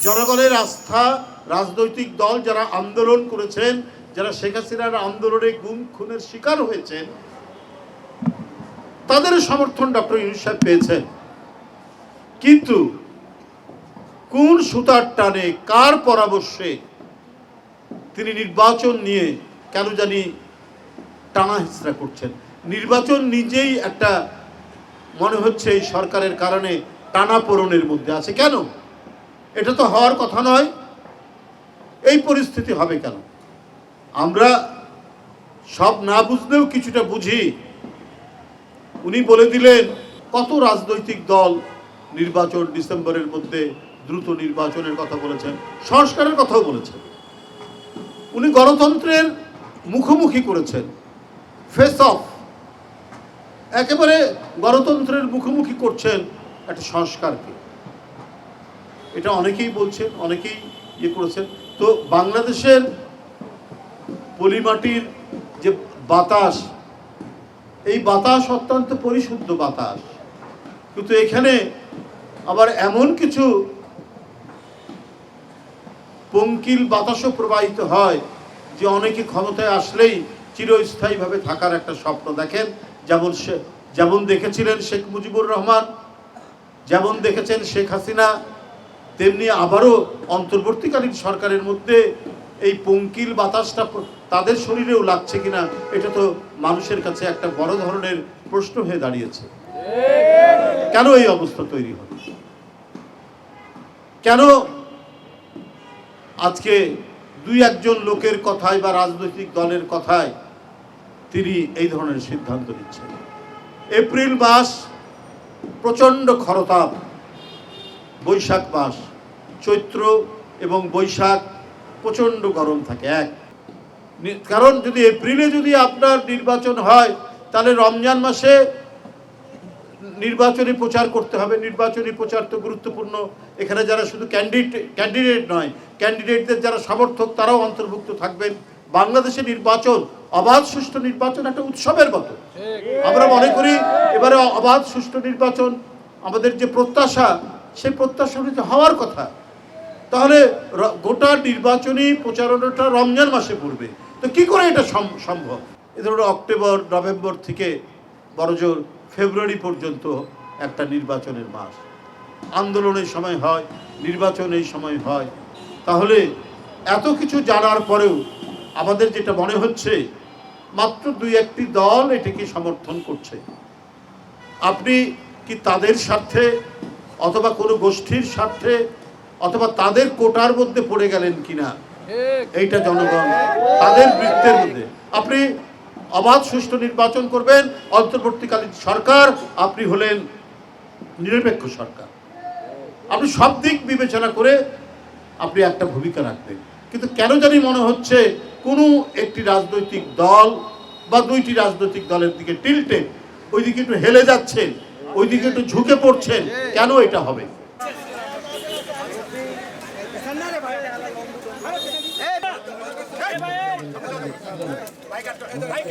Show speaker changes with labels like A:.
A: জনগণের আস্থা, রাজনৈতিক দল যারা আন্দোলন করেছেন, যারা শেখ হাসিনার আন্দোলনে গুম খুনের শিকার হয়েছেন, তাদের সমর্থন ডক্টর ইউনূস সাহেব পেয়েছেন। কিন্তু কোন সুতার টানে, কার পরামর্শে তিনি নির্বাচন নিয়ে কেন জানি টানা হিচড়া করছেন। নির্বাচন নিজেই একটা মনে হচ্ছে এই সরকারের কারণে টানাপোড়েনের মধ্যে আছে। কেন? এটা তো হওয়ার কথা নয়। এই পরিস্থিতি হবে কেন? আমরা সব না বুঝলেও কিছুটা বুঝি। উনি বলে দিলেন কত রাজনৈতিক দল নির্বাচন ডিসেম্বরের মধ্যে দ্রুত নির্বাচনের কথা বলেছেন, সংস্কারের কথাও বলেছেন। উনি গণতন্ত্রের মুখোমুখি করেছেন, ফেস অফ, একেবারে গণতন্ত্রের মুখোমুখি করছেন একটা সংস্কারকে। এটা অনেকেই বলছেন, অনেকেই ইয়ে করেছেন। তো বাংলাদেশের পলিমাটির যে বাতাস, এই বাতাস অত্যন্ত পরিশুদ্ধ বাতাস, কিন্তু এখানে আবার এমন কিছু পঙ্কিল বাতাসও প্রবাহিত হয় যে অনেকে ক্ষমতায় আসলেই চিরস্থায়ীভাবে থাকার একটা স্বপ্ন দেখেন। যেমন দেখেছিলেন শেখ মুজিবুর রহমান, যেমন দেখেছেন শেখ হাসিনা, তেমনি আবারও অন্তর্বর্তীকালীন সরকারের মধ্যে এই পঙ্কিল বাতাসটা তাদের শরীরেও লাগছে কিনা, এটা তো মানুষের কাছে একটা বড় ধরনের প্রশ্ন হয়ে দাঁড়িয়েছে। কেন এই অবস্থা তৈরি হল? কেন আজকে দুই একজন লোকের কথায় বা রাজনৈতিক দলের কথায় তিনি এই ধরনের সিদ্ধান্ত নিচ্ছেন? এপ্রিল মাস প্রচণ্ড খরতাপ, বৈশাখ মাস, চৈত্র এবং বৈশাখ প্রচণ্ড গরম থাকে। কারণ যদি এপ্রিলে যদি আপনার নির্বাচন হয়, তাহলে রমজান মাসে নির্বাচনী প্রচার করতে হবে। নির্বাচনী প্রচার তো গুরুত্বপূর্ণ। এখানে যারা শুধু ক্যান্ডিডেট নয়, ক্যান্ডিডেটদের যারা সমর্থক তারাও অন্তর্ভুক্ত থাকবেন। বাংলাদেশে নির্বাচন, অবাধ সুষ্ঠু নির্বাচন একটা উৎসবের মতো। আমরা মনে করি এবারে অবাধ সুষ্ঠু নির্বাচন, আমাদের যে প্রত্যাশা, সেই প্রত্যাশা অনুযায়ী হওয়ার কথা। তাহলে গোটা নির্বাচনী প্রচারণাটা রমজান মাসে পড়বে, তো কি করে এটা সম্ভব? এ ধরনের অক্টোবর নভেম্বর থেকে বড়জোর ফেব্রুয়ারি পর্যন্ত একটা নির্বাচনের মাস, আন্দোলনের সময় হয়, নির্বাচন এই সময় হয়। তাহলে এত কিছু জানার পরেও আমাদের যেটা মনে হচ্ছে, মাত্র দুই একটি দল এটাকে সমর্থন করছে। আপনি কি তাদের স্বার্থে অথবা কোনো গোষ্ঠীর স্বার্থে অথবা তাদের কোটার মধ্যে পড়ে গেলেন কিনা, এইটা জনগণ তাদের বৃত্তের মধ্যে। আপনি অবাধ সুষ্ঠু নির্বাচন করবেন, অন্তর্বর্তীকালীন সরকার, আপনি হলেন নিরপেক্ষ সরকার, আপনি সব দিক বিবেচনা করে আপনি একটা ভূমিকা রাখবেন। কিন্তু কেন জানি মনে হচ্ছে কোনো একটি রাজনৈতিক দল বা দুইটি রাজনৈতিক দলের দিকে টিল্টে, ওইদিকে একটু হেলে যাচ্ছেন, ওইদিকে একটু ঝুঁকে পড়ছেন। কেন এটা হবে?
B: ভাই